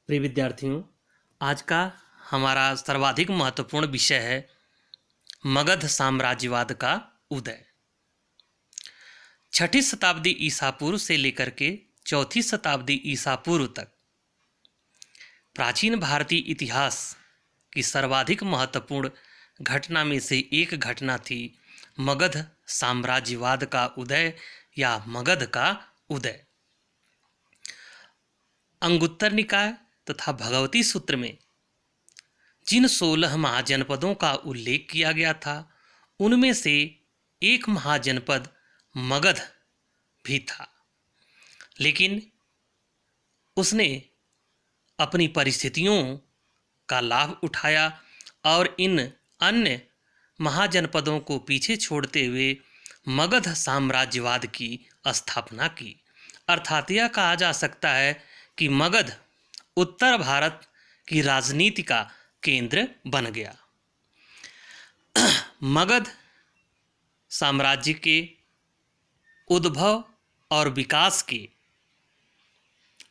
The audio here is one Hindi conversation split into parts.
प्रिय विद्यार्थियों, आज का हमारा सर्वाधिक महत्वपूर्ण विषय है मगध साम्राज्यवाद का उदय। 6ठी शताब्दी ईसा पूर्व से लेकर के 4ठी शताब्दी ईसा पूर्व तक प्राचीन भारतीय इतिहास की सर्वाधिक महत्वपूर्ण घटना में से एक घटना थी मगध साम्राज्यवाद का उदय या मगध का उदय। अंगुत्तर निकाय तथा भगवती सूत्र में जिन 16 महाजनपदों का उल्लेख किया गया था उनमें से एक महाजनपद मगध भी था, लेकिन उसने अपनी परिस्थितियों का लाभ उठाया और इन अन्य महाजनपदों को पीछे छोड़ते हुए मगध साम्राज्यवाद की स्थापना की। अर्थात यह कहा जा सकता है कि मगध उत्तर भारत की राजनीति का केंद्र बन गया। मगध साम्राज्य के उद्भव और विकास के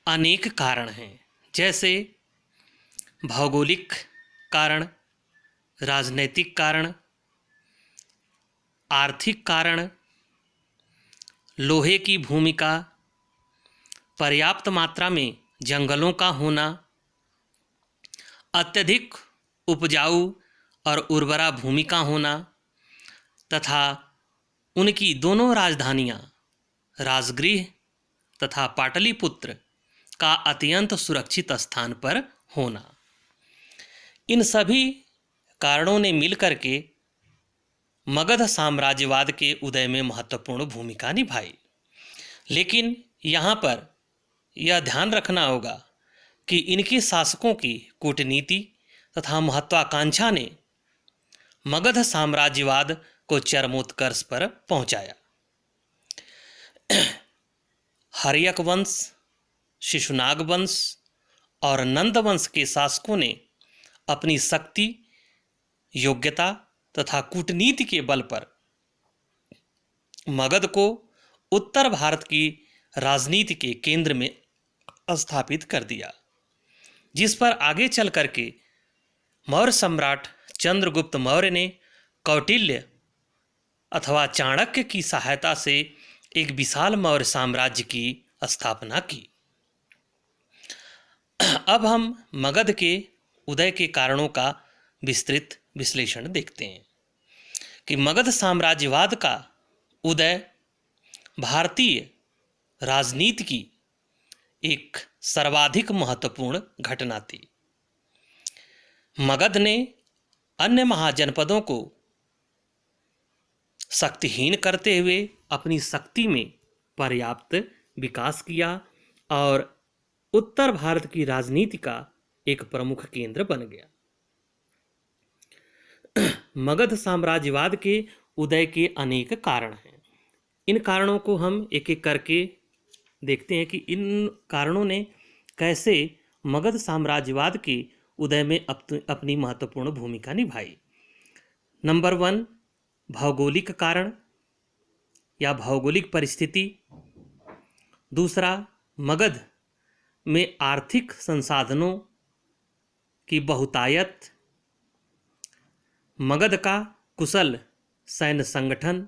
अनेक कारण हैं, जैसे भौगोलिक कारण, राजनैतिक कारण, आर्थिक कारण, लोहे की भूमिका, पर्याप्त मात्रा में जंगलों का होना, अत्यधिक उपजाऊ और उर्वरा भूमि का होना तथा उनकी दोनों राजधानियां राजगृह तथा पाटलिपुत्र का अत्यंत सुरक्षित स्थान पर होना। इन सभी कारणों ने मिलकर के मगध साम्राज्यवाद के उदय में महत्वपूर्ण भूमिका निभाई। लेकिन यहाँ पर यह ध्यान रखना होगा कि इनके शासकों की कूटनीति तथा महत्वाकांक्षा ने मगध साम्राज्यवाद को चरमोत्कर्ष पर पहुंचाया। हर्यक वंश, शिशुनाग वंश और नंद वंश के शासकों ने अपनी शक्ति, योग्यता तथा कूटनीति के बल पर मगध को उत्तर भारत की राजनीति के केंद्र में स्थापित कर दिया, जिस पर आगे चल करके मौर्य सम्राट चंद्रगुप्त मौर्य ने कौटिल्य अथवा चाणक्य की सहायता से एक विशाल मौर्य साम्राज्य की स्थापना की। अब हम मगध के उदय के कारणों का विस्तृत विश्लेषण देखते हैं कि मगध साम्राज्यवाद का उदय भारतीय राजनीति की एक सर्वाधिक महत्वपूर्ण घटना थी। मगध ने अन्य महाजनपदों को शक्तिहीन करते हुए अपनी शक्ति में पर्याप्त विकास किया और उत्तर भारत की राजनीति का एक प्रमुख केंद्र बन गया। मगध साम्राज्यवाद के उदय के अनेक कारण हैं। इन कारणों को हम एक एक करके देखते हैं कि इन कारणों ने कैसे मगध साम्राज्यवाद के उदय में अपनी महत्वपूर्ण भूमिका निभाई। नंबर 1, भौगोलिक कारण या भौगोलिक परिस्थिति। दूसरा, मगध में आर्थिक संसाधनों की बहुतायत, मगध का कुशल सैन्य संगठन,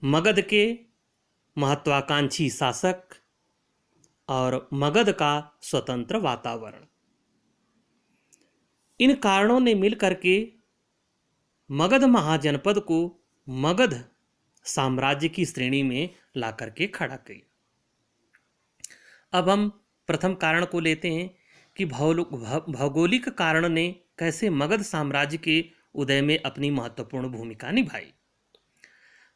मगध के महत्वाकांक्षी शासक और मगध का स्वतंत्र वातावरण। इन कारणों ने मिलकर के मगध महाजनपद को मगध साम्राज्य की श्रेणी में लाकर के खड़ा किया। अब हम प्रथम कारण को लेते हैं कि भौगोलिक कारण ने कैसे मगध साम्राज्य के उदय में अपनी महत्वपूर्ण भूमिका निभाई।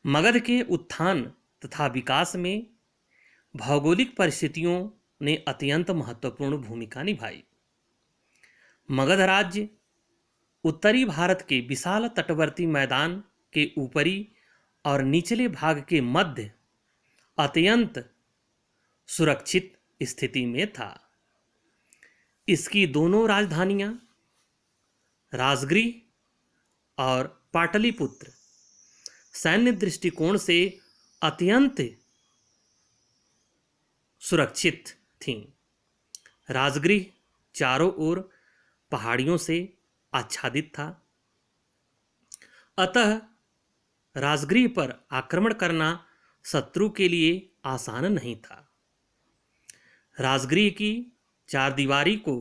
मगध के उत्थान तथा विकास में भौगोलिक परिस्थितियों ने अत्यंत महत्वपूर्ण भूमिका निभाई। मगध राज्य उत्तरी भारत के विशाल तटवर्ती मैदान के ऊपरी और निचले भाग के मध्य अत्यंत सुरक्षित स्थिति में था। इसकी दोनों राजधानियां राजगृह और पाटलिपुत्र सैन्य दृष्टिकोण से अत्यंत सुरक्षित थीं। राजगृह चारों ओर पहाड़ियों से आच्छादित था, अतः राजगृह पर आक्रमण करना शत्रु के लिए आसान नहीं था। राजगृह की चारदीवारी को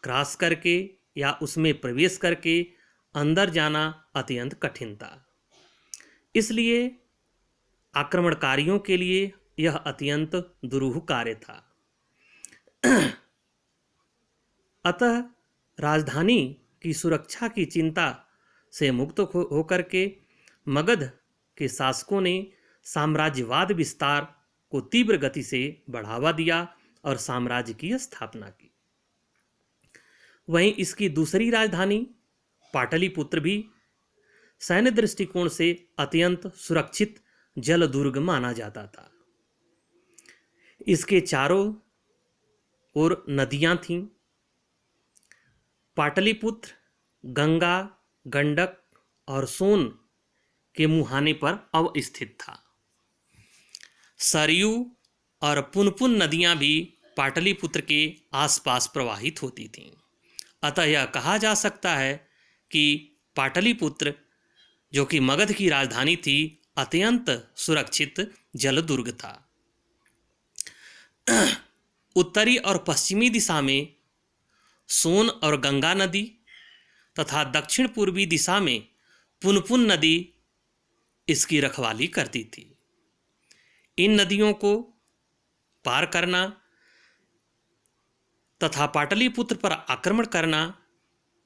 क्रॉस करके या उसमें प्रवेश करके अंदर जाना अत्यंत कठिन था। इसलिए आक्रमणकारियों के लिए यह अत्यंत दुरूह कार्य था। अतः राजधानी की सुरक्षा की चिंता से मुक्त होकर के मगध के शासकों ने साम्राज्यवाद विस्तार को तीव्र गति से बढ़ावा दिया और साम्राज्य की स्थापना की। वहीं इसकी दूसरी राजधानी पाटलिपुत्र भी सैन्य दृष्टिकोण से अत्यंत सुरक्षित जल दुर्ग माना जाता था। इसके चारों ओर नदियां थीं। पाटलिपुत्र गंगा, गंडक और सोन के मुहाने पर अवस्थित था। सरयू और पुनपुन नदियां भी पाटलिपुत्र के आसपास प्रवाहित होती थीं। अतः यह कहा जा सकता है कि पाटलिपुत्र, जो कि मगध की राजधानी थी, अत्यंत सुरक्षित जलदुर्ग था। उत्तरी और पश्चिमी दिशा में सोन और गंगा नदी तथा दक्षिण पूर्वी दिशा में पुनपुन नदी इसकी रखवाली करती थी। इन नदियों को पार करना तथा पाटलिपुत्र पर आक्रमण करना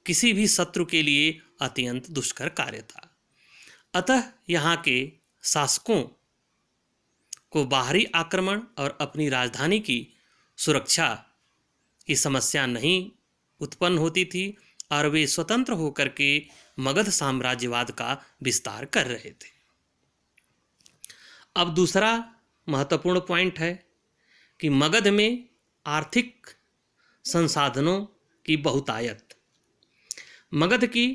किसी भी शत्रु के लिए अत्यंत दुष्कर कार्य था। अतः यहाँ के शासकों को बाहरी आक्रमण और अपनी राजधानी की सुरक्षा की समस्या नहीं उत्पन्न होती थी और वे स्वतंत्र होकर के मगध साम्राज्यवाद का विस्तार कर रहे थे। अब दूसरा महत्वपूर्ण पॉइंट है कि मगध में आर्थिक संसाधनों की बहुतायत। मगध की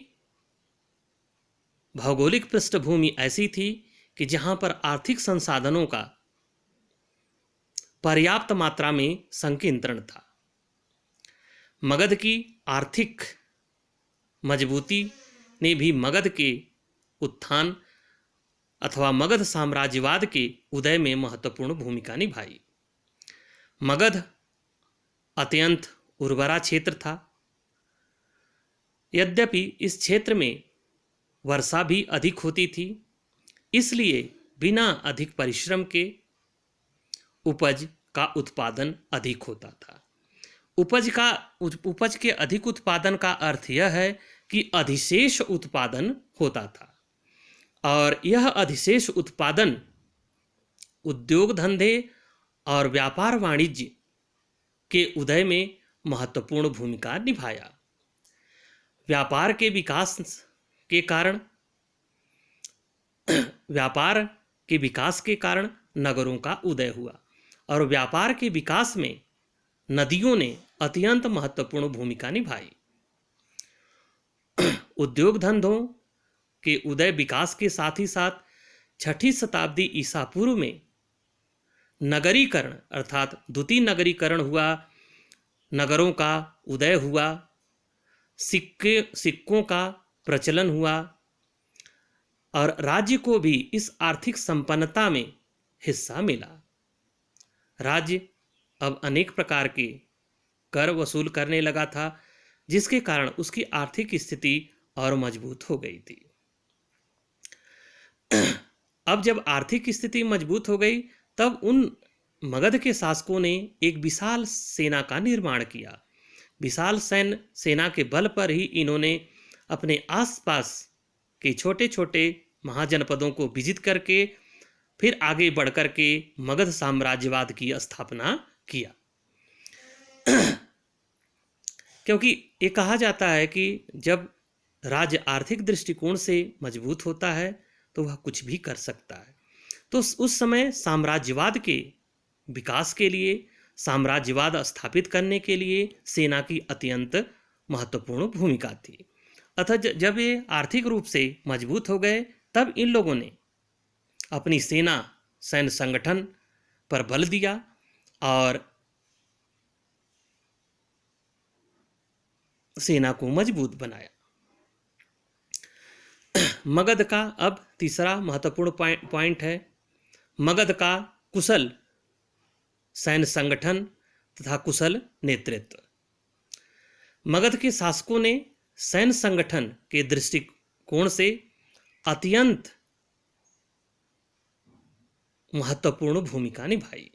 भौगोलिक पृष्ठभूमि ऐसी थी कि जहां पर आर्थिक संसाधनों का पर्याप्त मात्रा में संकेंद्रण था। मगध की आर्थिक मजबूती ने भी मगध के उत्थान अथवा मगध साम्राज्यवाद के उदय में महत्वपूर्ण भूमिका निभाई। मगध अत्यंत उर्वरा क्षेत्र था। यद्यपि इस क्षेत्र में वर्षा भी अधिक होती थी, इसलिए बिना अधिक परिश्रम के उपज का उत्पादन अधिक होता था। उपज के अधिक उत्पादन का अर्थ यह है कि अधिशेष उत्पादन होता था और यह अधिशेष उत्पादन उद्योग धंधे और व्यापार वाणिज्य के उदय में महत्वपूर्ण भूमिका निभाया। व्यापार के विकास के कारण नगरों का उदय हुआ और व्यापार के विकास में नदियों ने अत्यंत महत्वपूर्ण भूमिका निभाई। उद्योग धंधों के उदय विकास के साथ ही साथ 6ठी शताब्दी ईसा पूर्व में नगरीकरण अर्थात द्वितीय नगरीकरण हुआ, नगरों का उदय हुआ, सिक्कों का प्रचलन हुआ और राज्य को भी इस आर्थिक संपन्नता में हिस्सा मिला। राज्य अब अनेक प्रकार के कर वसूल करने लगा था, जिसके कारण उसकी आर्थिक स्थिति और मजबूत हो गई थी। अब जब आर्थिक स्थिति मजबूत हो गई, तब उन मगध के शासकों ने एक विशाल सेना का निर्माण किया। विशाल सैन्य सेना के बल पर ही इन्होंने अपने आसपास के छोटे छोटे महाजनपदों को विजित करके फिर आगे बढ़कर के मगध साम्राज्यवाद की स्थापना किया। क्योंकि ये कहा जाता है कि जब राज्य आर्थिक दृष्टिकोण से मजबूत होता है तो वह कुछ भी कर सकता है। तो उस समय साम्राज्यवाद के विकास के लिए, साम्राज्यवाद स्थापित करने के लिए सेना की अत्यंत महत्वपूर्ण भूमिका थी। अतः जब ये आर्थिक रूप से मजबूत हो गए, तब इन लोगों ने अपनी सैन्य संगठन पर बल दिया और सेना को मजबूत बनाया। मगध का अब तीसरा महत्वपूर्ण पॉइंट है मगध का कुशल सैन्य संगठन तथा कुशल नेतृत्व। मगध के शासकों ने सैन्य संगठन के दृष्टिकोण से अत्यंत महत्वपूर्ण भूमिका निभाई।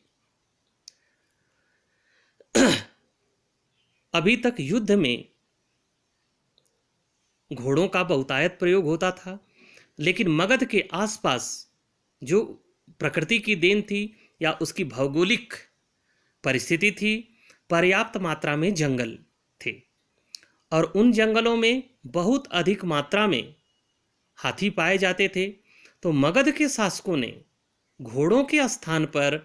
अभी तक युद्ध में घोड़ों का बहुतायत प्रयोग होता था, लेकिन मगध के आसपास जो प्रकृति की देन थी या उसकी भौगोलिक परिस्थिति थी, पर्याप्त मात्रा में जंगल थे और उन जंगलों में बहुत अधिक मात्रा में हाथी पाए जाते थे। तो मगध के शासकों ने घोड़ों के स्थान पर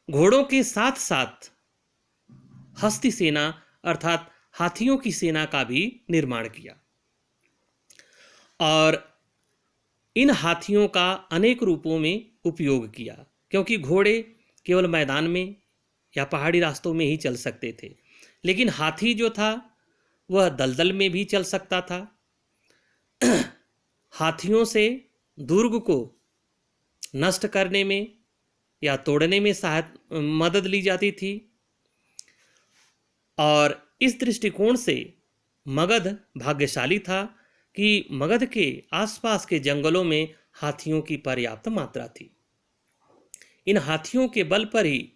घोड़ों के साथ साथ हस्ती सेना अर्थात हाथियों की सेना का भी निर्माण किया और इन हाथियों का अनेक रूपों में उपयोग किया, क्योंकि घोड़े केवल मैदान में या पहाड़ी रास्तों में ही चल सकते थे, लेकिन हाथी जो था वह दलदल में भी चल सकता था। हाथियों से दुर्ग को नष्ट करने में या तोड़ने में मदद ली जाती थी और इस दृष्टिकोण से मगध भाग्यशाली था कि मगध के आसपास के जंगलों में हाथियों की पर्याप्त मात्रा थी। इन हाथियों के बल पर ही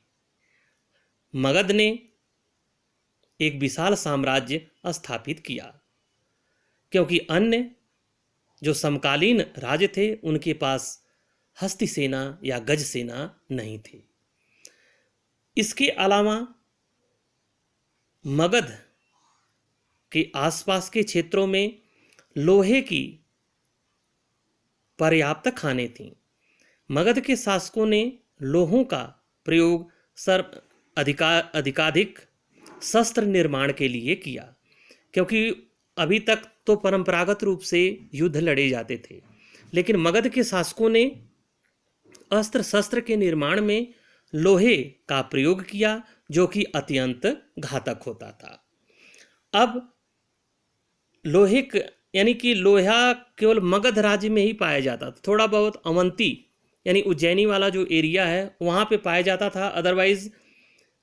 मगध ने एक विशाल साम्राज्य स्थापित किया, क्योंकि अन्य जो समकालीन राज्य थे उनके पास हस्ती सेना या गज सेना नहीं थी। इसके अलावा मगध के आसपास के क्षेत्रों में लोहे की पर्याप्त खानें थीं। मगध के शासकों ने लोहों का प्रयोग अधिकाधिक शस्त्र निर्माण के लिए किया, क्योंकि अभी तक तो परंपरागत रूप से युद्ध लड़े जाते थे, लेकिन मगध के शासकों ने अस्त्र शस्त्र के निर्माण में लोहे का प्रयोग किया, जो कि अत्यंत घातक होता था। अब लोहे यानी कि लोहा केवल मगध राज्य में ही पाया जाता था। थोड़ा बहुत अवंती यानी उज्जैनी वाला जो एरिया है वहाँ पे पाया जाता था, अदरवाइज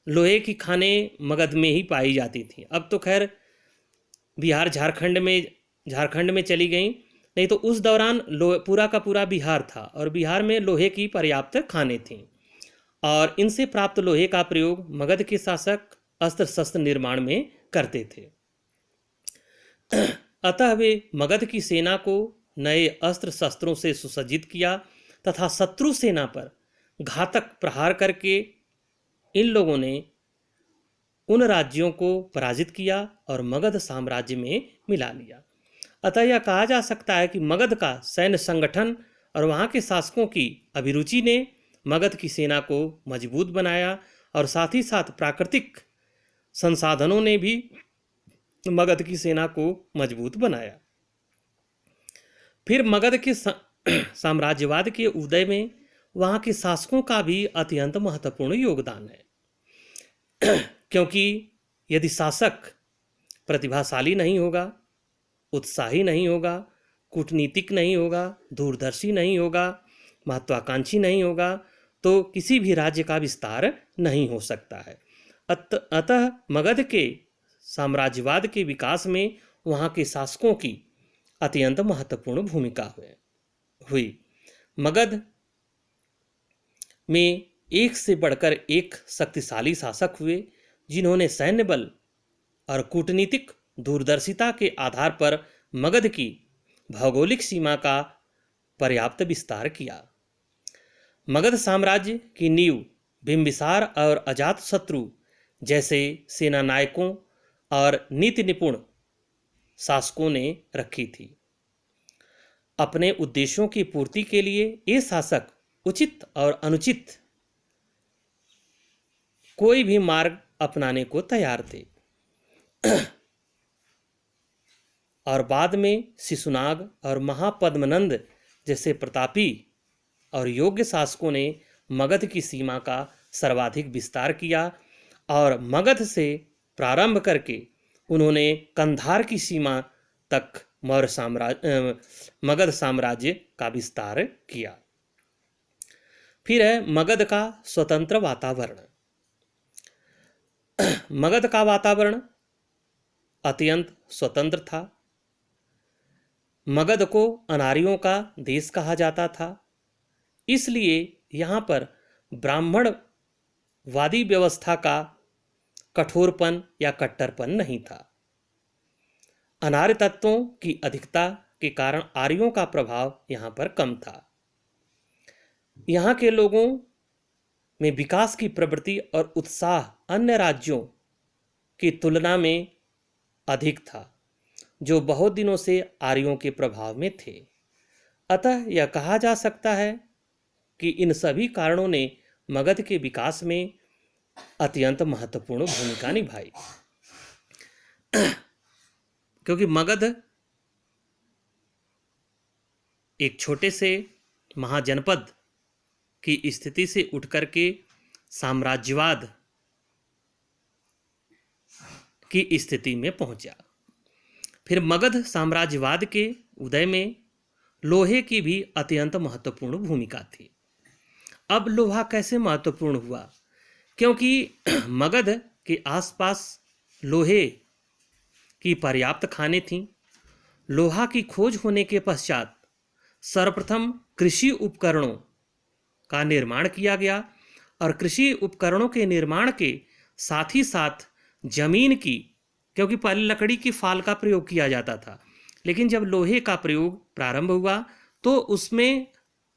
लोहे की खानें मगध में ही पाई जाती थी। अब तो खैर बिहार झारखंड में चली गई, नहीं तो उस दौरान पूरा का पूरा बिहार था और बिहार में लोहे की पर्याप्त खानें थीं और इनसे प्राप्त लोहे का प्रयोग मगध के शासक अस्त्र शस्त्र निर्माण में करते थे। अतः वे मगध की सेना को नए अस्त्र शस्त्रों से सुसज्जित किया तथा शत्रु सेना पर घातक प्रहार करके इन लोगों ने उन राज्यों को पराजित किया और मगध साम्राज्य में मिला लिया। अतः यह कहा जा सकता है कि मगध का सैन्य संगठन और वहाँ के शासकों की अभिरुचि ने मगध की सेना को मजबूत बनाया और साथ ही साथ प्राकृतिक संसाधनों ने भी मगध की सेना को मजबूत बनाया। फिर मगध के साम्राज्यवाद के उदय में वहाँ के शासकों का भी अत्यंत महत्वपूर्ण योगदान है, क्योंकि यदि शासक प्रतिभाशाली नहीं होगा, उत्साही नहीं होगा, कूटनीतिक नहीं होगा, दूरदर्शी नहीं होगा, महत्वाकांक्षी नहीं होगा, तो किसी भी राज्य का विस्तार नहीं हो सकता है। अतः मगध के साम्राज्यवाद के विकास में वहाँ के शासकों की अत्यंत महत्वपूर्ण भूमिका हुई। मगध में एक से बढ़कर एक शक्तिशाली शासक हुए, जिन्होंने सैन्य बल और कूटनीतिक दूरदर्शिता के आधार पर मगध की भौगोलिक सीमा का पर्याप्त विस्तार किया। मगध साम्राज्य की नींव बिंबिसार और अजातशत्रु जैसे सेना नायकों और नीति निपुण शासकों ने रखी थी। अपने उद्देश्यों की पूर्ति के लिए ये शासक उचित और अनुचित कोई भी मार्ग अपनाने को तैयार थे और बाद में शिशुनाग और महापद्मनंद जैसे प्रतापी और योग्य शासकों ने मगध की सीमा का सर्वाधिक विस्तार किया और मगध से प्रारंभ करके उन्होंने कंधार की सीमा तक मगध साम्राज्य का विस्तार किया। फिर है मगध का स्वतंत्र वातावरण। मगध का वातावरण अत्यंत स्वतंत्र था। मगध को अनार्यों का देश कहा जाता था, इसलिए यहाँ पर ब्राह्मणवादी व्यवस्था का कठोरपन या कट्टरपन नहीं था। अनार्य तत्वों की अधिकता के कारण आर्यों का प्रभाव यहाँ पर कम था। यहाँ के लोगों में विकास की प्रवृत्ति और उत्साह अन्य राज्यों की तुलना में अधिक था, जो बहुत दिनों से आर्यों के प्रभाव में थे। अतः यह कहा जा सकता है कि इन सभी कारणों ने मगध के विकास में अत्यंत महत्वपूर्ण भूमिका निभाई। क्योंकि मगध एक छोटे से महाजनपद की स्थिति से उठकर के साम्राज्यवाद की स्थिति में पहुंचा। फिर मगध साम्राज्यवाद के उदय में लोहे की भी अत्यंत महत्वपूर्ण भूमिका थी। अब लोहा कैसे महत्वपूर्ण हुआ? क्योंकि मगध के आसपास लोहे की पर्याप्त खानें थीं। लोहा की खोज होने के पश्चात सर्वप्रथम कृषि उपकरणों का निर्माण किया गया और कृषि उपकरणों के निर्माण के साथ ही साथ जमीन की, क्योंकि पहले लकड़ी की फाल का प्रयोग किया जाता था, लेकिन जब लोहे का प्रयोग प्रारंभ हुआ तो उसमें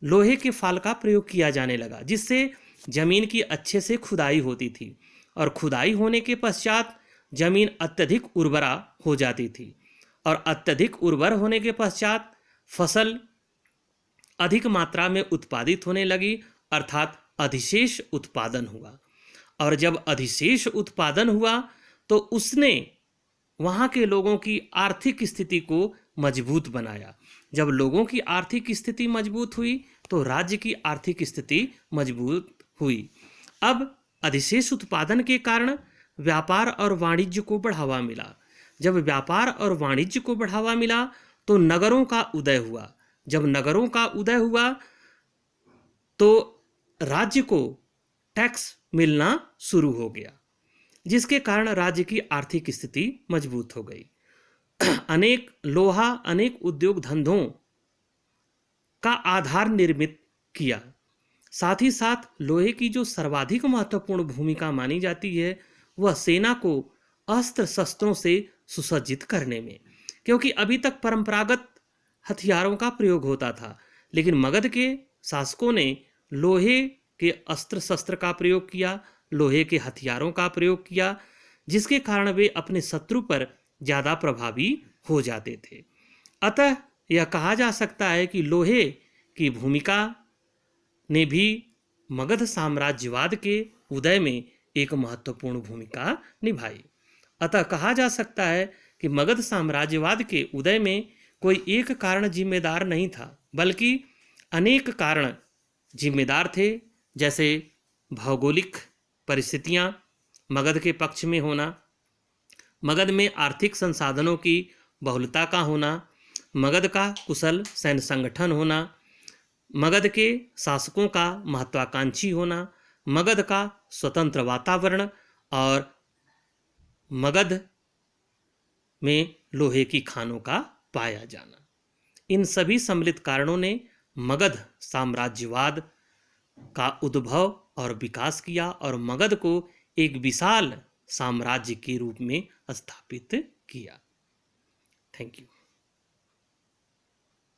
लोहे के फाल का प्रयोग किया जाने लगा, जिससे जमीन की अच्छे से खुदाई होती थी और खुदाई होने के पश्चात जमीन अत्यधिक उर्वरा हो जाती थी और अत्यधिक उर्वर होने के पश्चात फसल अधिक मात्रा में उत्पादित होने लगी, अर्थात अधिशेष उत्पादन हुआ। और जब अधिशेष उत्पादन हुआ तो उसने वहाँ के लोगों की आर्थिक स्थिति को मजबूत बनाया। जब लोगों की आर्थिक स्थिति मजबूत हुई तो राज्य की आर्थिक स्थिति मजबूत हुई। अब अधिशेष उत्पादन के कारण व्यापार और वाणिज्य को बढ़ावा मिला। जब व्यापार और वाणिज्य को बढ़ावा मिला तो नगरों का उदय हुआ। जब नगरों का उदय हुआ तो राज्य को टैक्स मिलना शुरू हो गया, जिसके कारण राज्य की आर्थिक स्थिति मजबूत हो गई। अनेक उद्योग धंधों का आधार निर्मित किया। साथ ही साथ लोहे की जो सर्वाधिक महत्वपूर्ण भूमिका मानी जाती है वह सेना को अस्त्र शस्त्रों से सुसज्जित करने में, क्योंकि अभी तक परंपरागत हथियारों का प्रयोग होता था, लेकिन मगध के शासकों ने लोहे के अस्त्र शस्त्र का प्रयोग किया, लोहे के हथियारों का प्रयोग किया, जिसके कारण वे अपने शत्रु पर ज़्यादा प्रभावी हो जाते थे। अतः यह कहा जा सकता है कि लोहे की भूमिका ने भी मगध साम्राज्यवाद के उदय में एक महत्वपूर्ण भूमिका निभाई। अतः कहा जा सकता है कि मगध साम्राज्यवाद के उदय में कोई एक कारण जिम्मेदार नहीं था, बल्कि अनेक कारण जिम्मेदार थे, जैसे भौगोलिक परिस्थितियां मगध के पक्ष में होना, मगध में आर्थिक संसाधनों की बहुलता का होना, मगध का कुशल सैन्य संगठन होना, मगध के शासकों का महत्वाकांक्षी होना, मगध का स्वतंत्र वातावरण और मगध में लोहे की खानों का पाया जाना। इन सभी सम्मिलित कारणों ने मगध साम्राज्यवाद का उद्भव और विकास किया और मगध को एक विशाल साम्राज्य के रूप में स्थापित किया। Thank you.